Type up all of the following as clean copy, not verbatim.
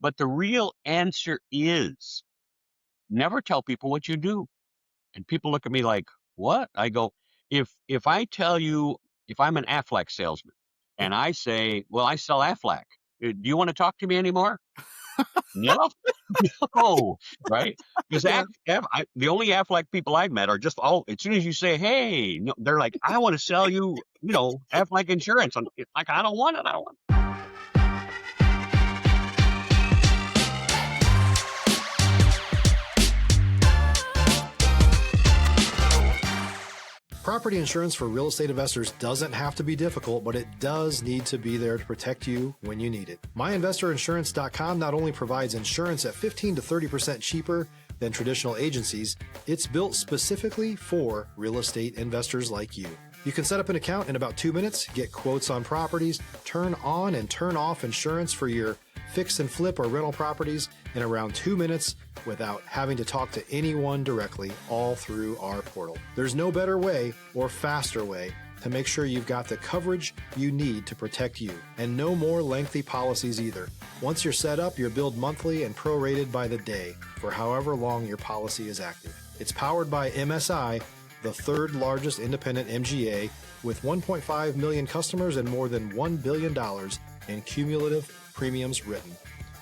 But the real answer is never tell people what you do. And people look at me like, what? I go, if I tell you, if I'm an Aflac salesman and I say, well, I sell Aflac, do you want to talk to me anymore? No, no, right? Because Yeah. the only Aflac people I've met are just all, as soon as you say, hey, no, they're like, I want to sell you, Aflac insurance. And it's like, I don't want it. I don't want it. Property insurance for real estate investors doesn't have to be difficult, but it does need to be there to protect you when you need it. MyInvestorInsurance.com not only provides insurance at 15 to 30% cheaper than traditional agencies, it's built specifically for real estate investors like you. You can set up an account in about 2 minutes, get quotes on properties, turn on and turn off insurance for your fix and flip or rental properties in around 2 minutes without having to talk to anyone directly, all through our portal. There's no better way or faster way to make sure you've got the coverage you need to protect you, and no more lengthy policies either. Once you're set up, you're billed monthly and prorated by the day for however long your policy is active. It's powered by MSI, the third largest independent MGA, with 1.5 million customers and more than $1 billion in cumulative premiums written.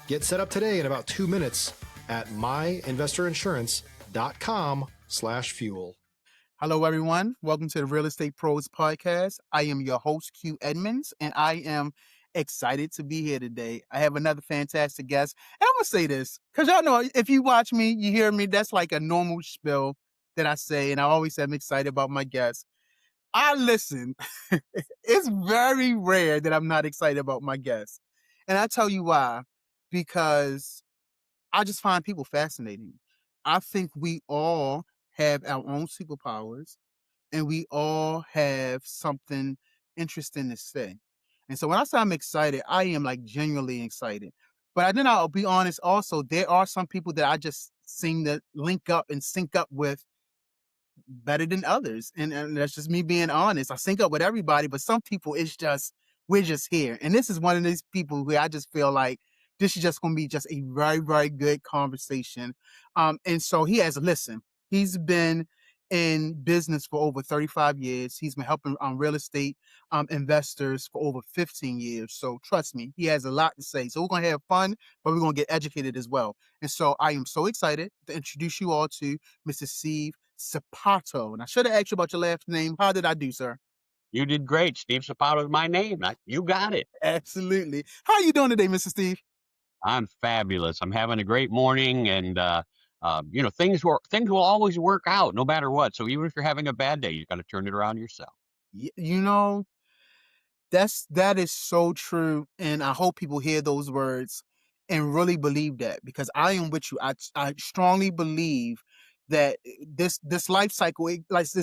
Get set up today in about 2 minutes at myinvestorinsurance.com/fuel. Hello, everyone. Welcome to the Real Estate Pros Podcast. I am your host, Q Edmonds, and I am excited to be here today. I have another fantastic guest. And I'm going to say this, because y'all know, if you watch me, you hear me, that's like a normal spiel that I say, and I always am excited about my guests. I listen. It's very rare that I'm not excited about my guests. And I tell you why. Because I just find people fascinating. I think we all have our own superpowers and we all have something interesting to say. And so when I say I'm excited, I am like genuinely excited. But then I'll be honest also, there are some people that I just seem to link up and sync up with better than others. And that's just me being honest. I sync up with everybody, but some people it's just, we're just here. And this is one of these people who I just feel like this is just going to be just a very, very good conversation. And so he's been in business for over 35 years. He's been helping real estate investors for over 15 years. So trust me, he has a lot to say. So we're going to have fun, but we're going to get educated as well. And so I am so excited to introduce you all to Mr. Steve Sapato. And I should have asked you about your last name. How did I do, sir? You did great. Steve Sapato is my name. You got it. Absolutely. How are you doing today, Mr. Steve? I'm fabulous. I'm having a great morning, and things will always work out no matter what. So even if you're having a bad day, you got to turn it around yourself. You know, that is so true. And I hope people hear those words and really believe that, because I am with you. I strongly believe that this life cycle, it goes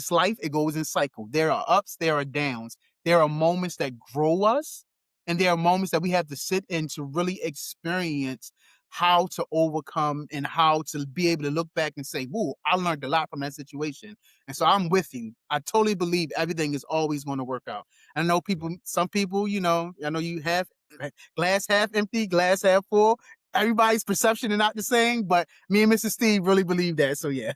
in cycle. There are ups, there are downs. There are moments that grow us, and there are moments that we have to sit in to really experience how to overcome and how to be able to look back and say, "Whoa, I learned a lot from that situation." And so I'm with you. I totally believe everything is always going to work out. I know some people, I know you have glass half empty, glass half full. Everybody's perception is not the same, but me and Mr. Steve really believe that. So yeah.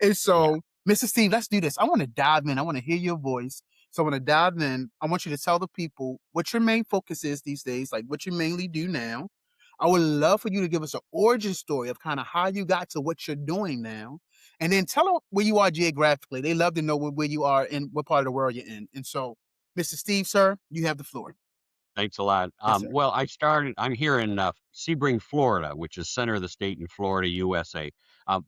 And so, Mr. Steve, let's do this. I want to dive in. I want to hear your voice. So I want to dive in. I want you to tell the people what your main focus is these days, like what you mainly do now. I would love for you to give us an origin story of kind of how you got to what you're doing now. And then tell them where you are geographically. They love to know where you are and what part of the world you're in. And so, Mr. Steve, sir, you have the floor. Thanks a lot. Yes, sir. Well, I'm here in Sebring, Florida, which is center of the state in Florida, USA.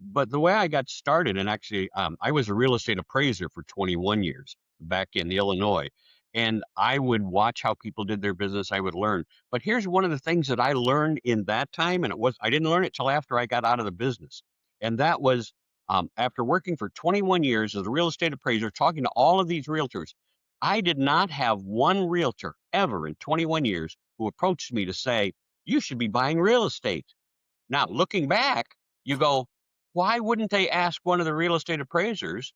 But the way I got started, and actually, I was a real estate appraiser for 21 years back in Illinois. And I would watch how people did their business. I would learn. But here's one of the things that I learned in that time, and I didn't learn it till after I got out of the business. And that was after working for 21 years as a real estate appraiser, talking to all of these realtors. I did not have one realtor ever in 21 years who approached me to say, you should be buying real estate. Now, looking back, you go, why wouldn't they ask one of the real estate appraisers,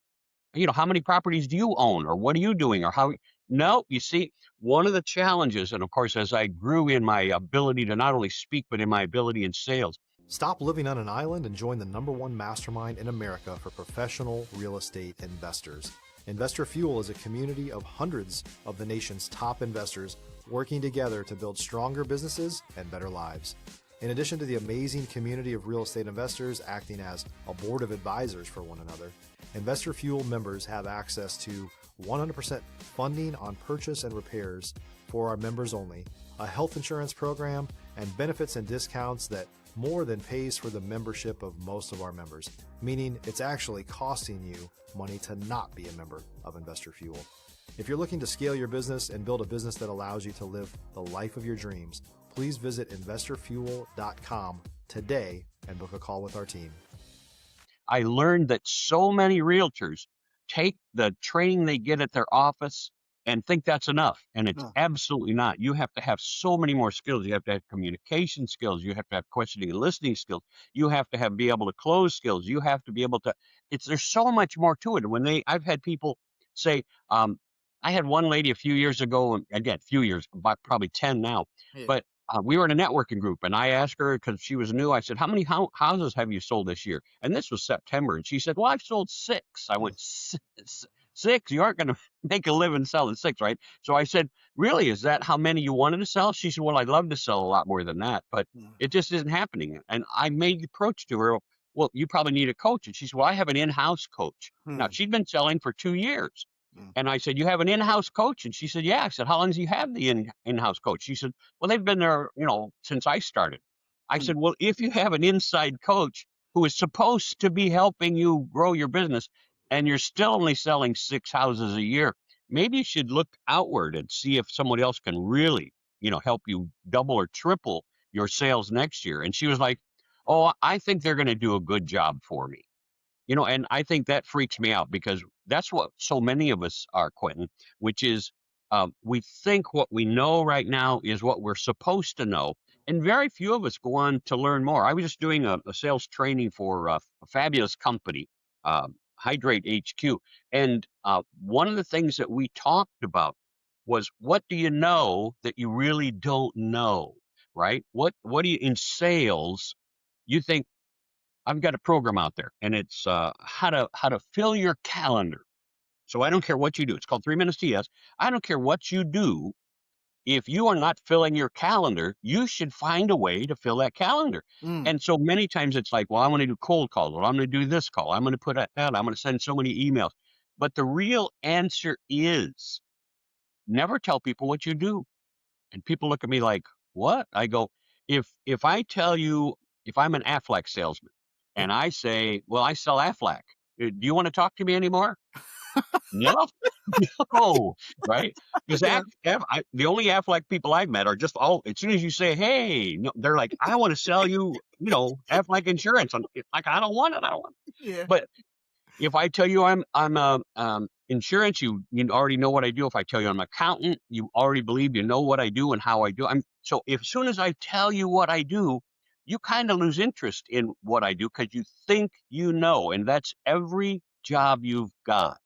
how many properties do you own? Or what are you doing? Or how, No, you see, one of the challenges, and of course, as I grew in my ability to not only speak, but in my ability in sales. Stop living on an island and join the #1 mastermind in America for professional real estate investors. Investor Fuel is a community of hundreds of the nation's top investors working together to build stronger businesses and better lives. In addition to the amazing community of real estate investors acting as a board of advisors for one another, Investor Fuel members have access to 100% funding on purchase and repairs for our members only, a health insurance program, and benefits and discounts that more than pays for the membership of most of our members, meaning it's actually costing you money to not be a member of Investor Fuel. If you're looking to scale your business and build a business that allows you to live the life of your dreams, please visit investorfuel.com today and book a call with our team. I learned that so many realtors take the training they get at their office and think that's enough. And it's absolutely not. You have to have so many more skills. You have to have communication skills. You have to have questioning and listening skills. You have to be able to close skills. You have to be able to, there's so much more to it. And I've had people say, I had one lady a few years ago, again, few years, about probably 10 now, but we were in a networking group, and I asked her, because she was new, I said, how many houses have you sold this year? And this was September. And she said, well, I've sold 6. I went, 6? You aren't going to make a living selling 6, right? So I said, really, is that how many you wanted to sell? She said, well, I'd love to sell a lot more than that, but it just isn't happening. And I made the approach to her, well, you probably need a coach. And she said, well, I have an in-house coach. Now, she'd been selling for 2 years. And I said, you have an in-house coach? And she said, yeah. I said, how long do you have the in-house coach? She said, well, they've been there, since I started. I said, well, if you have an inside coach who is supposed to be helping you grow your business, and you're still only selling 6 houses a year, maybe you should look outward and see if someone else can really, help you double or triple your sales next year. And she was like, oh, I think they're going to do a good job for me. And I think that freaks me out, because that's what so many of us are, Quentin, which is we think what we know right now is what we're supposed to know. And very few of us go on to learn more. I was just doing a sales training for a fabulous company, Hydrate HQ. And one of the things that we talked about was, what do you know that you really don't know, right? What do you, in sales, you think, I've got a program out there, and it's how to fill your calendar. So I don't care what you do. It's called 3 Minutes to Yes. I don't care what you do. If you are not filling your calendar, you should find a way to fill that calendar. And so many times it's like, well, I'm going to do cold calls. Well, I'm going to do this call. I'm going to put that out. I'm going to send so many emails. But the real answer is, never tell people what you do. And people look at me like, what? I go, if I tell you, if I'm an Aflac salesman and I say, well, I sell Aflac, do you want to talk to me anymore? No, no, right? Because the only Aflac people I've met are just, as soon as you say, hey, no, they're like, I want to sell you, Aflac insurance. And it's like, I don't want it. I don't want it. Yeah. But if I tell you I'm insurance, you already know what I do. If I tell you I'm an accountant, you already believe you know what I do and how I do. So as soon as I tell you what I do, you kind of lose interest in what I do, because you think you know. And that's every job you've got.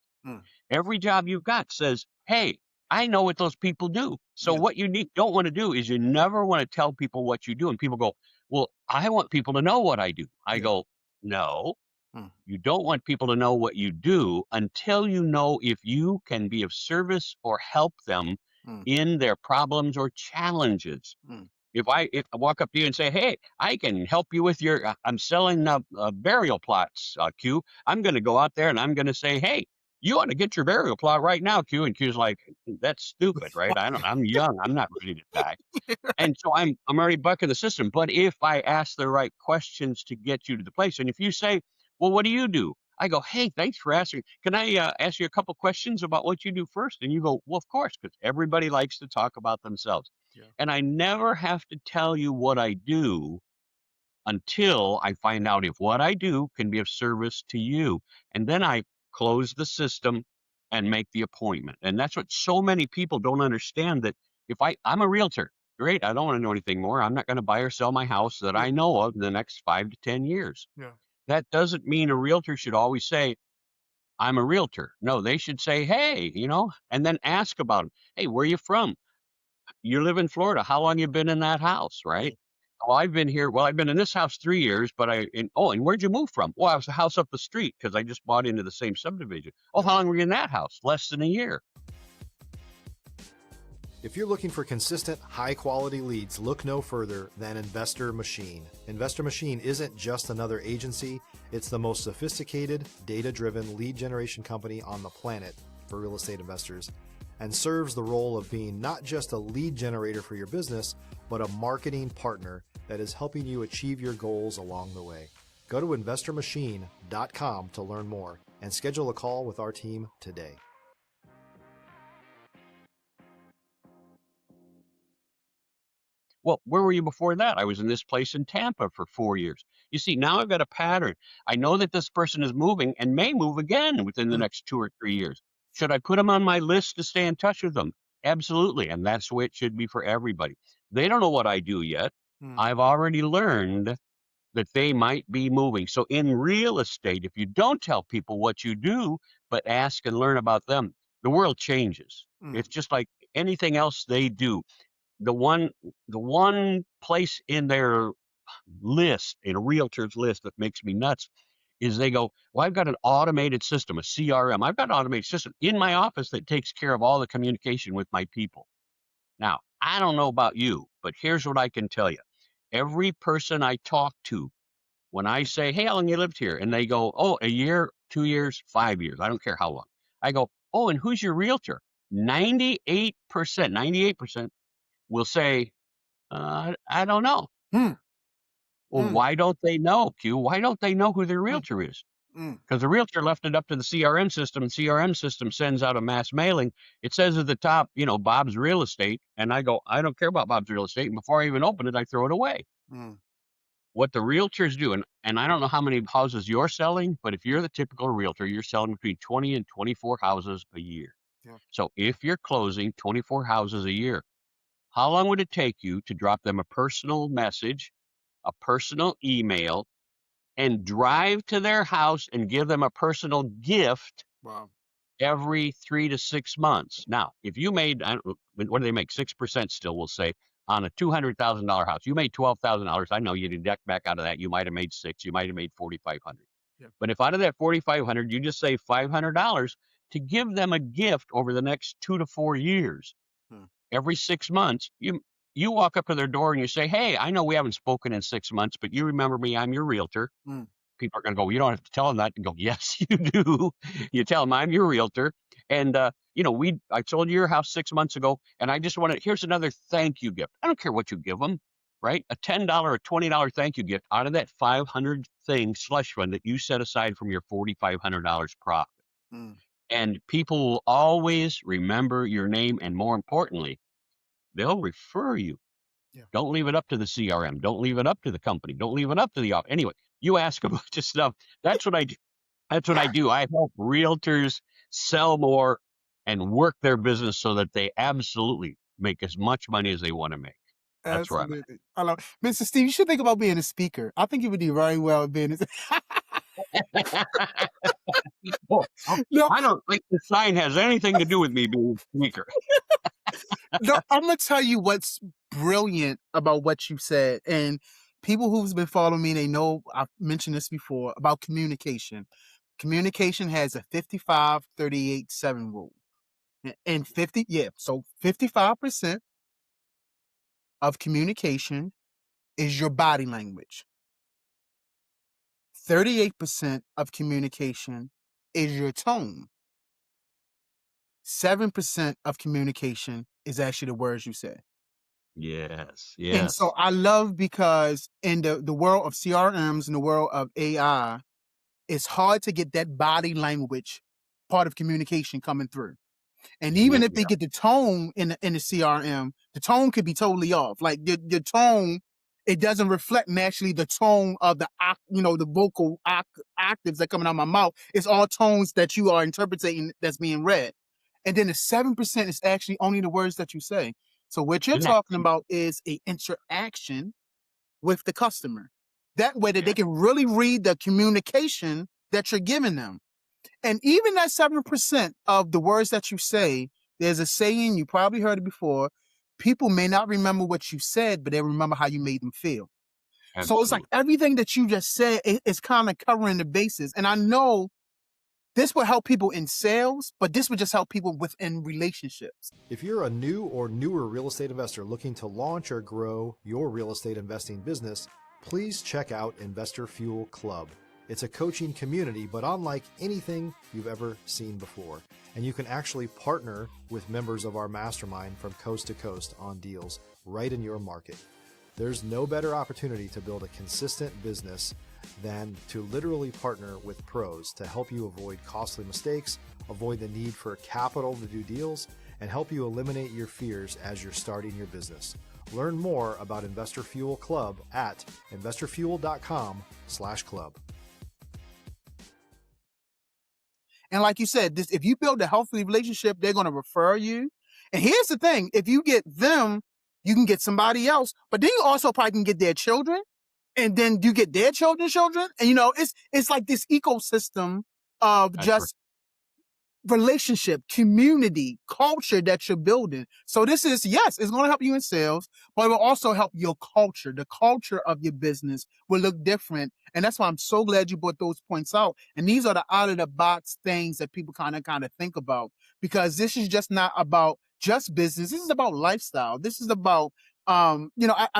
Every job you've got says, hey, I know what those people do. So what you don't want to do is, you never want to tell people what you do. And people go, well, I want people to know what I do. I go, no. You don't want people to know what you do until you know if you can be of service or help them in their problems or challenges. If I walk up to you and say, hey, I can help you with your, I'm selling burial plots, Q. I'm going to go out there and I'm going to say, hey, you want to get your burial plot right now, Q. And Q's like, that's stupid, right? I'm young. I'm not ready to die. And so I'm already bucking the system. But if I ask the right questions to get you to the place, and if you say, well, what do you do? I go, hey, thanks for asking. Can I ask you a couple questions about what you do first? And you go, well, of course, because everybody likes to talk about themselves. And I never have to tell you what I do until I find out if what I do can be of service to you. And then I close the system and make the appointment. And that's what so many people don't understand, that if I'm a realtor, great, I don't want to know anything more. I'm not going to buy or sell my house that I know of in the next 5 to 10 years. That doesn't mean a realtor should always say, I'm a realtor. No, they should say, hey, and then ask about them. Hey, where are you from? You live in Florida. How long you been in that house, right? Oh, I've been here. Well, I've been in this house 3 years, but and where'd you move from? Well, I was a house up the street because I just bought into the same subdivision. Oh, how long were you in that house? Less than a year. If you're looking for consistent, high-quality leads, look no further than Investor Machine. Investor Machine isn't just another agency. It's the most sophisticated, data-driven lead generation company on the planet for real estate investors, and serves the role of being not just a lead generator for your business, but a marketing partner that is helping you achieve your goals along the way. Go to investormachine.com to learn more and schedule a call with our team today. Well, where were you before that? I was in this place in Tampa for 4 years. You see, now I've got a pattern. I know that this person is moving and may move again within the next 2 or 3 years. Should I put them on my list to stay in touch with them? Absolutely. And that's the way it should be for everybody. They don't know what I do yet. I've already learned that they might be moving. So in real estate, if you don't tell people what you do, but ask and learn about them, the world changes. It's just like anything else they do. The one place in their list, in a realtor's list, that makes me nuts is they go, well, I've got an automated system, a CRM. I've got an automated system in my office that takes care of all the communication with my people. Now, I don't know about you, but here's what I can tell you. Every person I talk to, when I say, hey, how long you lived here? And they go, oh, a year, 2 years, 5 years. I don't care how long. I go, oh, and who's your realtor? 98% will say, I don't know. Well, why don't they know, Q? Why don't they know who their realtor is? Because the realtor left it up to the CRM system, and CRM system sends out a mass mailing. It says at the top, Bob's Real Estate. And I go, I don't care about Bob's Real Estate. And before I even open it, I throw it away. What the realtors do, and I don't know how many houses you're selling, but if you're the typical realtor, you're selling between 20 and 24 houses a year. Yeah. So if you're closing 24 houses a year, how long would it take you to drop them a personal message, a personal email, and drive to their house and give them a personal gift every 3 to 6 months? Now, if you made, what do they make? 6% still, we'll say, on a $200,000 house. You made $12,000. I know you deduct back out of that. You might have made $6. You might have made $4,500. Yeah. But if out of that $4,500, you just save $500 to give them a gift over the next 2 to 4 years, every 6 months, you walk up to their door and you say, hey, I know we haven't spoken in 6 months, but you remember me, I'm your realtor. People are going to go, you don't have to tell them that. And go, yes, you do. You tell them I'm your realtor. And, I sold you your house 6 months ago, and I just here's another thank you gift. I don't care what you give them, right? A $10 or $20 thank you gift out of that 500 thing slush fund that you set aside from your $4,500 profit. And people will always remember your name. And more importantly, they'll refer you. Yeah. Don't leave it up to the CRM. Don't leave it up to the company. Don't leave it up to the office. Anyway, you ask a bunch of stuff. That's what I do. I help realtors sell more and work their business so that they absolutely make as much money as they want to make. That's where I'm at. I love Mr. Steve. You should think about being a speaker. I think you would do very well being No, I don't think the sign has anything to do with me being a speaker. No, I'm gonna tell you what's brilliant about what you said. And people who's been following me, they know I've mentioned this before about communication. Communication has a 55-38-7 rule. And 55% of communication is your body language. 38% of communication is your tone. 7% of communication is actually the words you say. Yes. And so I love, because in the world of CRMs and the world of AI, it's hard to get that body language part of communication coming through. And even if they get the tone in the CRM, the tone could be totally off. Like your tone, it doesn't reflect naturally the tone of the vocal octaves that coming out of my mouth. It's all tones that you are interpreting that's being read. And then the 7% is actually only the words that you say. So what you're talking about is a interaction with the customer. That way that they can really read the communication that you're giving them. And even that 7% of the words that you say, there's a saying, you probably heard it before. People may not remember what you said, but they remember how you made them feel. So it's like Absolutely. everything that you just said is kind of covering the bases. And I know this will help people in sales, but this would just help people within relationships. If you're a new or newer real estate investor looking to launch or grow your real estate investing business, please check out Investor Fuel Club. It's a coaching community, but unlike anything you've ever seen before. And you can actually partner with members of our mastermind from coast to coast on deals right in your market. There's no better opportunity to build a consistent business than to literally partner with pros to help you avoid costly mistakes, avoid the need for capital to do deals, and help you eliminate your fears as you're starting your business. Learn more about Investor Fuel Club at investorfuel.com/club. And like you said, if you build a healthy relationship, they're going to refer you. And here's the thing, if you get them, you can get somebody else, but then you also probably can get their children, and then you get their children's children. And, it's like this ecosystem of That's right. just relationship, community, culture that you're building. So this is, yes, it's going to help you in sales, but it will also help your culture. The culture of your business will look different. And that's why I'm so glad you brought those points out. And these are the out of the box things that people kind of think about, because this is just not about just business. This is about lifestyle. This is about, I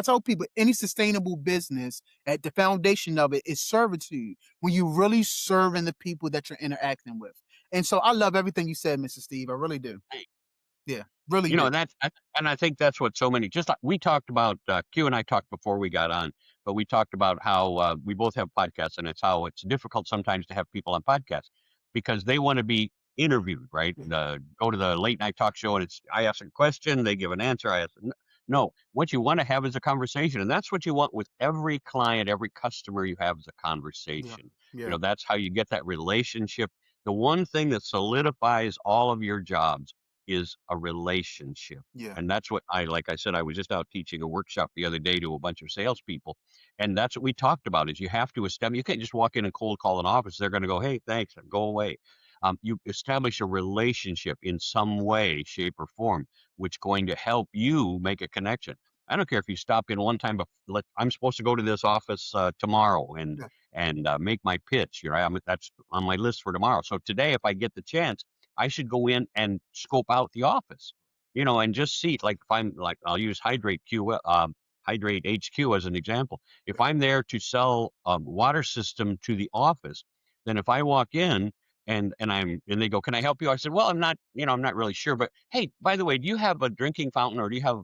tell people any sustainable business, at the foundation of it is servitude, when you really serving the people that you're interacting with. And so I love everything you said, Mr. Steve. I really do. Yeah, really do. And I think that's what so many, just like we talked about, Q and I talked before we got on, but we talked about how we both have podcasts, and it's how it's difficult sometimes to have people on podcasts because they want to be interviewed, right? Go to the late night talk show and I ask a question, they give an answer. No, what you want to have is a conversation, and that's what you want with every client, every customer you have is a Yeah. conversation. Yeah. That's how you get that relationship. The one thing that solidifies all of your jobs is a relationship. Yeah. And that's what like I said, I was just out teaching a workshop the other day to a bunch of salespeople. And that's what we talked about is you have to establish, you can't just walk in and cold call an office. They're going to go, hey, thanks, and go away. You establish a relationship in some way, shape, or form, which going to help you make a connection. I don't care if you stop in one time, but I'm supposed to go to this office tomorrow Yeah. and make my pitch. That's on my list for tomorrow. So today, if I get the chance, I should go in and scope out the office, and just see, like, if I'm like, I'll use Hydrate HQ as an example. If I'm there to sell a water system to the office, then if I walk in and they go, can I help you? I said, well, I'm not really sure, but hey, by the way, do you have a drinking fountain or do you have,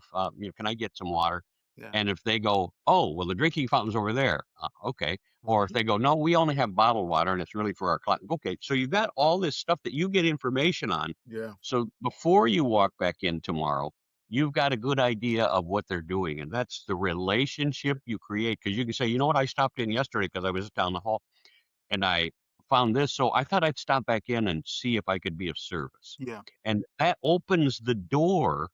can I get some water? Yeah. And if they go, oh, well, the drinking fountain's over there. Okay. Or if Mhm. they go, no, we only have bottled water and it's really for our client. Okay. So you got all this stuff that you get information on. Yeah. So before you walk back in tomorrow, you've got a good idea of what they're doing. And that's the relationship you create. Because you can say, you know what, I stopped in yesterday because I was down the hall and I found this. So I thought I'd stop back in and see if I could be of service. Yeah. And that opens the door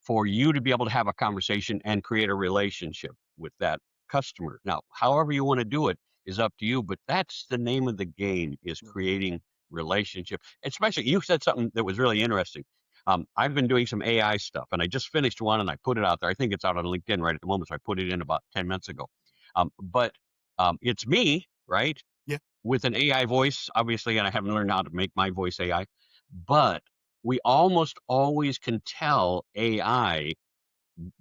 for you to be able to have a conversation and create a relationship with that customer. Now, however you want to do it is up to you, but that's the name of the game is Yeah. creating relationship. Especially you said something that was really interesting. I've been doing some AI stuff and I just finished one and I put it out there. I think it's out on LinkedIn right at the moment. So I put it in about 10 minutes ago. But it's me, right? Yeah. With an AI voice, obviously, and I haven't learned how to make my voice AI, but we almost always can tell AI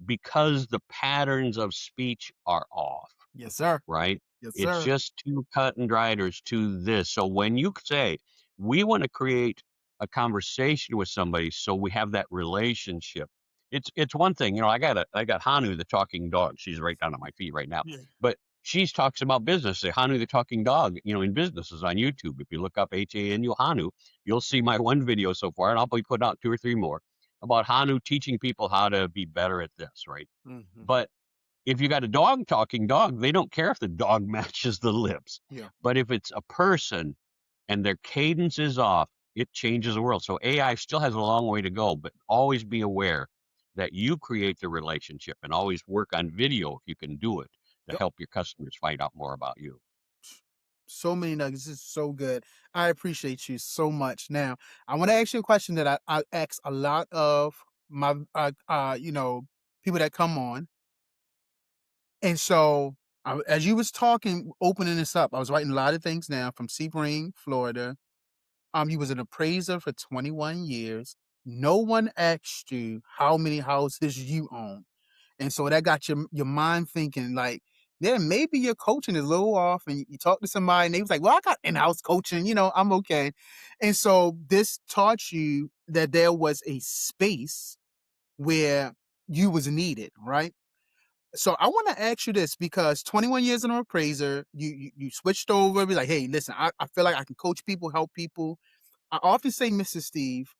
because the patterns of speech are off, Yes, sir. right? Yes, It's sir. just too cut and dried or it's too this. So when you say, we want to create a conversation with somebody so we have that relationship, it's one thing, I got Hanu, the talking dog. She's right down at my feet right now. Yeah. But she talks about business. Say Hanu, the talking dog, in businesses on YouTube. If you look up HANU Hanu, you'll see my one video so far, and I'll be putting out 2 or 3 more about Hanu teaching people how to be better at this, right? Mm-hmm. But if you got a dog talking dog, they don't care if the dog matches the lips. Yeah. But if it's a person and their cadence is off, it changes the world. So AI still has a long way to go, but always be aware that you create the relationship and always work on video if you can do it to Yep. help your customers find out more about you. So many nuggets. This is so good. I appreciate you so much. Now, I want to ask you a question that I ask a lot of my, people that come on. And so, as you was talking, opening this up, I was writing a lot of things down from Sebring, Florida. You was an appraiser for 21 years. No one asked you how many houses you own. And so that got your mind thinking like, yeah, maybe your coaching is a little off. And you talk to somebody and they was like, well, I got in-house coaching, I'm okay. And so this taught you that there was a space where you was needed, right? So I want to ask you this because 21 years in an appraiser, you switched over, be like, hey, listen, I feel like I can coach people, help people. I often say, Mr. Steve,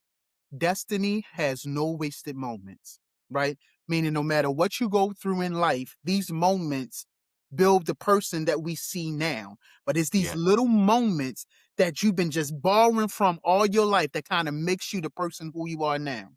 destiny has no wasted moments, right? Meaning no matter what you go through in life, these moments build the person that we see now. But it's these Yeah. little moments that you've been just borrowing from all your life that kind of makes you the person who you are now.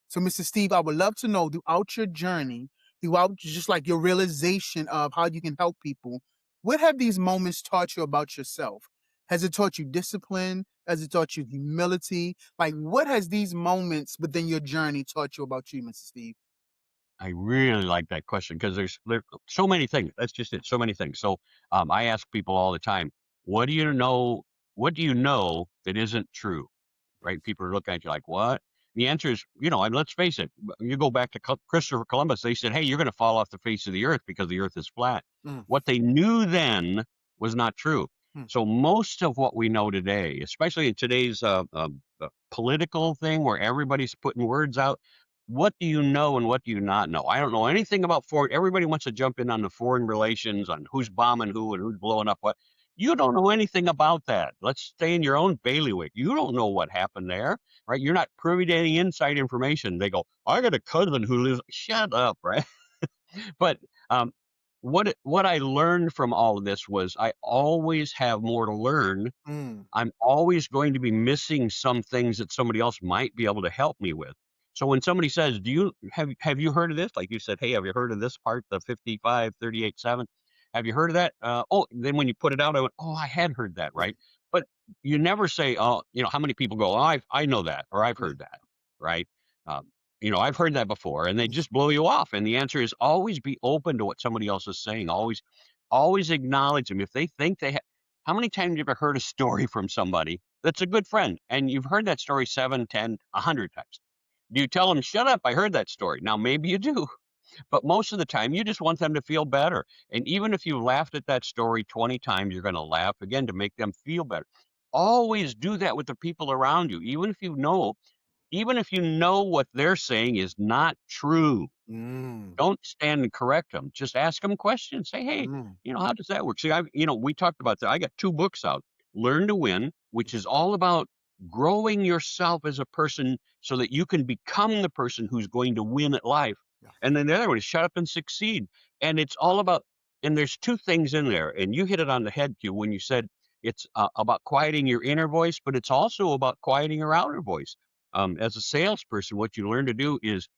So, Mr. Steve, I would love to know throughout your journey, throughout just like your realization of how you can help people, what have these moments taught you about yourself? Has it taught you discipline? Has it taught you humility? Like, what has these moments within your journey taught you about you, Mr. Steve? I really like that question because there's so many things. That's just it. So many things. So I ask people all the time, what do you know? What do you know that isn't true? Right? People are looking at you like, what? The answer is, and let's face it. You go back to Christopher Columbus. They said, hey, you're going to fall off the face of the earth because the earth is flat. Mm, What they knew then was not true. mm, So most of what we know today, especially in today's political thing where everybody's putting words out, what do you know and what do you not know? I don't know anything about foreign. Everybody wants to jump in on the foreign relations, on who's bombing who and who's blowing up what. You don't know anything about that. Let's stay in your own bailiwick. You don't know what happened there, right? You're not privy to any inside information. They go, I got a cousin who lives. Shut up, right? But um, what I learned from all of this was I always have more to learn. mm, I'm always going to be missing some things that somebody else might be able to help me with. So when somebody says, "Do you have you heard of this?" Like you said, "Hey, have you heard of this part, the 5538.7? Have you heard of that?" Oh, then when you put it out, I went, "Oh, I had heard that, right. right?" But you never say, "Oh, how many people go, oh, I know that, or I've Yeah. heard that," right? Um, I've heard that before, and they just blow you off. And the answer is always be open to what somebody else is saying. Always acknowledge them if they think they have. How many times have you ever heard a story from somebody that's a good friend and you've heard that story 7, 10, 100 times? Do you tell them, shut up, I heard that story? Now, maybe you do, but most of the time you just want them to feel better. And even if you laughed at that story 20 times, you're going to laugh again to make them feel better. Always do that with the people around you, even if you know what they're saying is not true. Mm, Don't stand and correct them. Just ask them questions. Say, "Hey, mm, how does that work?" See, we talked about that. I got 2 books out. Learn to Win, which is all about growing yourself as a person so that you can become the person who's going to win at life. yeah. And then the other one is Shut Up and Succeed. And it's all about, and there's 2 things in there. And you hit it on the head, Q, when you said it's about quieting your inner voice, but it's also about quieting your outer voice. As a salesperson, what you learn to do is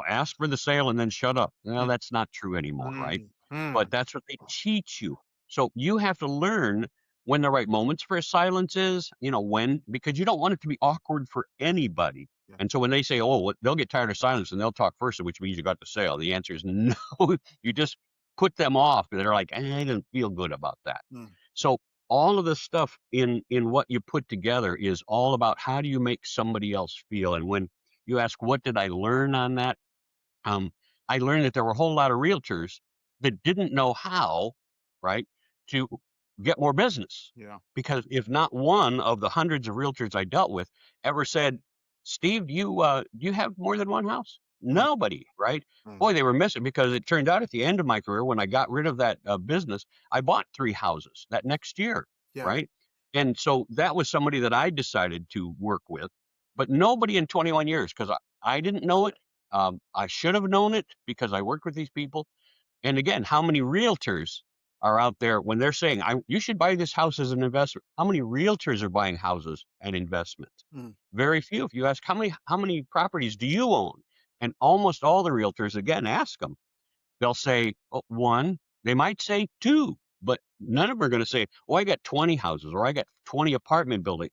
ask for the sale and then shut up. Well, Mm, that's not true anymore, right? mm, mm, But that's what they teach you. So you have to learn when the right moments for silence is, because you don't want it to be awkward for anybody. yeah. And so when they say, oh, they'll get tired of silence and they'll talk first, which means you got the sale. The answer is no. You just put them off. They're like, I don't feel good about that. Mm, So all of the stuff in what you put together is all about how do you make somebody else feel. And when you ask, what did I learn on that? um, I learned that there were a whole lot of realtors that didn't know how, right, to get more business. yeah. Because if not one of the hundreds of realtors I dealt with ever said, Steve, do you have more than one house? Mm, Nobody, right? mm, Boy, they were missing because it turned out at the end of my career, when I got rid of that business, I bought 3 houses that next year, yeah. right? And so that was somebody that I decided to work with, but nobody in 21 years because I didn't know it. I should have known it because I worked with these people. And again, how many realtors are out there when they're saying, you should buy this house as an investment? How many realtors are buying houses and investments? Mm, Very few. If you ask how many properties do you own? And almost all the realtors, again, ask them. They'll say, oh, 1. They might say 2. but none of them are going to say, "Oh, I got 20 houses or I got 20 apartment buildings."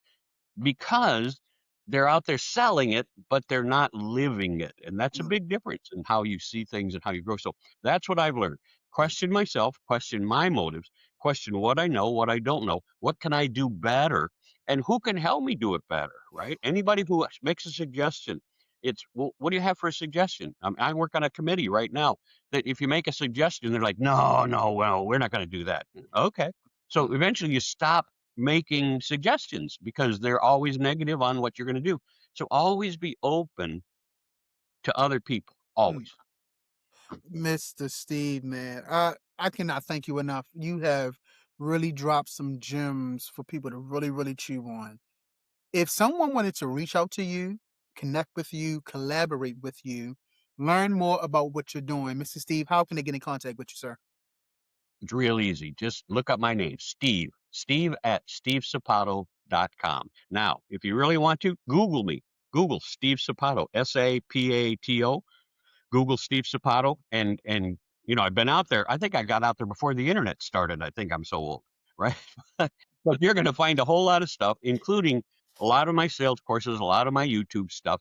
Because they're out there selling it, but they're not living it. And that's a Mm, big difference in how you see things and how you grow. So that's what I've learned. Question myself, question my motives, question what I know, what I don't know, what can I do better, and who can help me do it better, right? Anybody who makes a suggestion, it's, well, what do you have for a suggestion? I work on a committee right now that if you make a suggestion, they're like, no, no, well, we're not going to do that. Okay. mm. So eventually you stop making suggestions because they're always negative on what you're going to do. So always be open to other people, Mm. always. Mr. Steve, man, I cannot thank you enough. You have really dropped some gems for people to really, really chew on. If someone wanted to reach out to you, connect with you, collaborate with you, learn more about what you're doing, Mr. Steve, how can they get in contact with you, sir? It's real easy. Just look up my name, Steve. Steve at stevesapato.com. Now, if you really want to, Google me. Google Steve Sapato, Sapato. Google Steve Sapato, and I've been out there. I think I got out there before the internet started. I think I'm so old, right? But you're going to find a whole lot of stuff, including a lot of my sales courses, a lot of my YouTube stuff.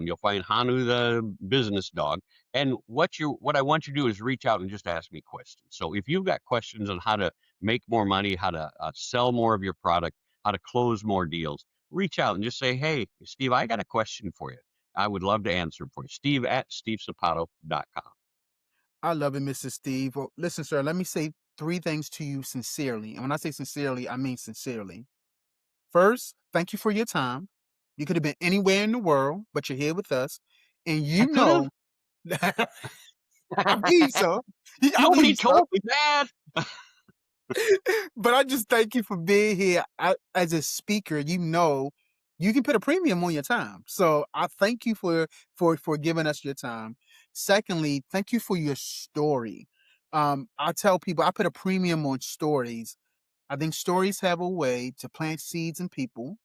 You'll find Hanu the business dog. And what I want you to do is reach out and just ask me questions. So if you've got questions on how to make more money, how to sell more of your product, how to close more deals, reach out and just say, "Hey, Steve, I got a question for you. I would love to answer for you." Steve at stevesapato.com. I love it, Mr. Steve. Well, listen, sir, let me say three things to you sincerely. And when I say sincerely, I mean sincerely. First, thank you for your time. You could have been anywhere in the world, but you're here with us. And I you could have. know, I believe so. I Nobody believe so. told me that. But I just thank you for being here. As a speaker, you can put a premium on your time. So I thank you for giving us your time. Secondly, thank you for your story. I tell people I put a premium on stories. I think stories have a way to plant seeds in people,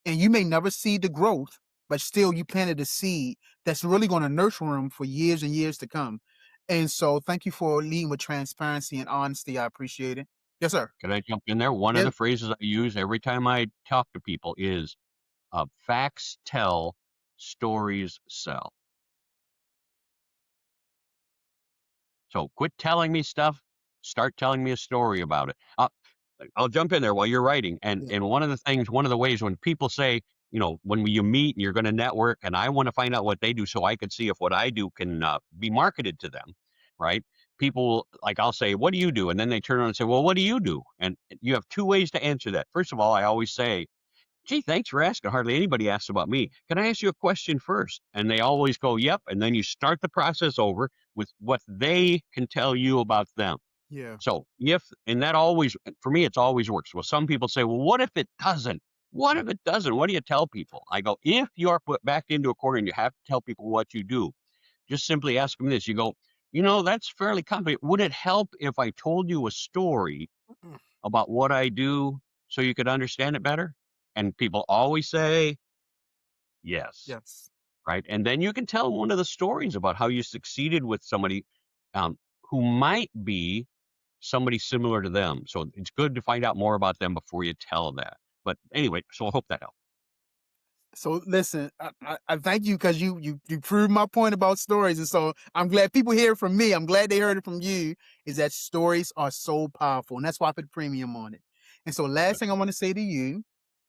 and you may never see the growth, but still you planted a seed that's really going to nurture them for years and years to come. And so thank you for leading with transparency and honesty. I appreciate it. Yes, sir. Can I jump in there? One of Yes. the phrases I use every time I talk to people is facts tell, stories sell. So quit telling me stuff. Start telling me a story about it. I'll jump in there while you're writing. And Yeah. and one of the ways when people say, when you meet and you're going to network, and I want to find out what they do so I can see if what I do can be marketed to them, right? People like I'll say, "What do you do?" And then they turn around and say, "Well, what do you do?" And you have two ways to answer that. First of all, I always say, "Gee, thanks for asking. Hardly anybody asks about me. Can I ask you a question first?" And they always go, "Yep." And then you start the process over with what they can tell you about them. Yeah. So and that always, for me, it's always works. Well, some people say, "Well, what if it doesn't? What if it doesn't? What do you tell people?" I go, if you are put back into a corner and you have to tell people what you do, just simply ask them this. You go, "That's fairly complicated. Would it help if I told you a story Mm. about what I do so you could understand it better?" And people always say, yes, Yes. right? And then you can tell one of the stories about how you succeeded with somebody um, who might be somebody similar to them. So it's good to find out more about them before you tell that. But anyway, so I hope that helped. So listen, I thank you because you proved my point about stories, and so I'm glad people hear it from me. I'm glad they heard it from you. Is that stories are so powerful, and that's why I put premium on it. And so, last Good. thing I want to say to you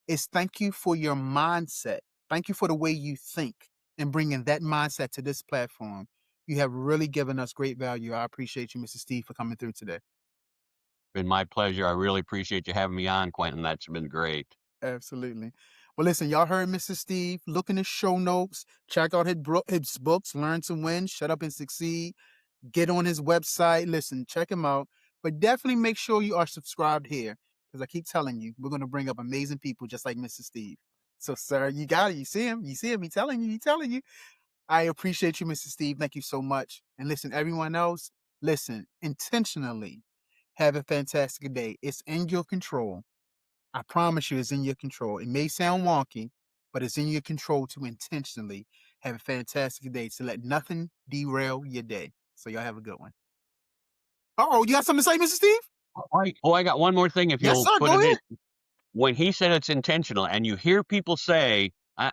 is thank you for your mindset. Thank you for the way you think and bringing that mindset to this platform. You have really given us great value. I appreciate you, Mr. Steve, for coming through today. Been my pleasure. I really appreciate you having me on, Quentin. That's been great. Absolutely. Well, listen, y'all heard Mr. Steve. Look in his show notes. Check out his books, Learn to Win, Shut Up and Succeed. Get on his website. Listen, check him out. But definitely make sure you are subscribed here because I keep telling you, we're going to bring up amazing people just like Mr. Steve. So, sir, you got it. You see him. You see him. He's telling you. He's telling you. I appreciate you, Mr. Steve. Thank you so much. And listen, everyone else, listen, intentionally have a fantastic day. It's in your control. I promise you, it's in your control. It may sound wonky, but it's in your control to intentionally have a fantastic day, to let nothing derail your day. So y'all have a good one. Oh, you got something to say, Mr. Steve? I got one more thing if Yes, you'll sir. put Go it in. ahead. When he said it's intentional and you hear people say,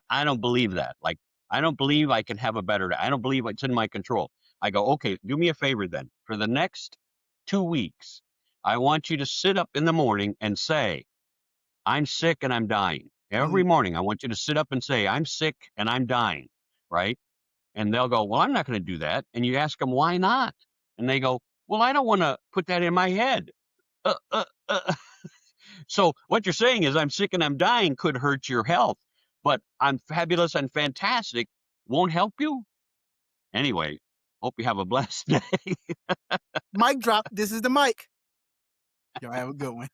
I don't believe that. Like, I don't believe I can have a better day. I don't believe it's in my control. I go, okay, do me a favor then. For the next 2 weeks, I want you to sit up in the morning and say, I'm sick and I'm dying. Every Mm. morning, I want you to sit up and say, I'm sick and I'm dying. Right. And they'll go, well, I'm not going to do that. And you ask them, why not? And they go, well, I don't want to put that in my head. Uh, uh, uh. So what you're saying is I'm sick and I'm dying could hurt your health, but I'm fabulous and fantastic won't help you. Anyway, hope you have a blessed day. Mic drop. This is the mic. Y'all have a good one.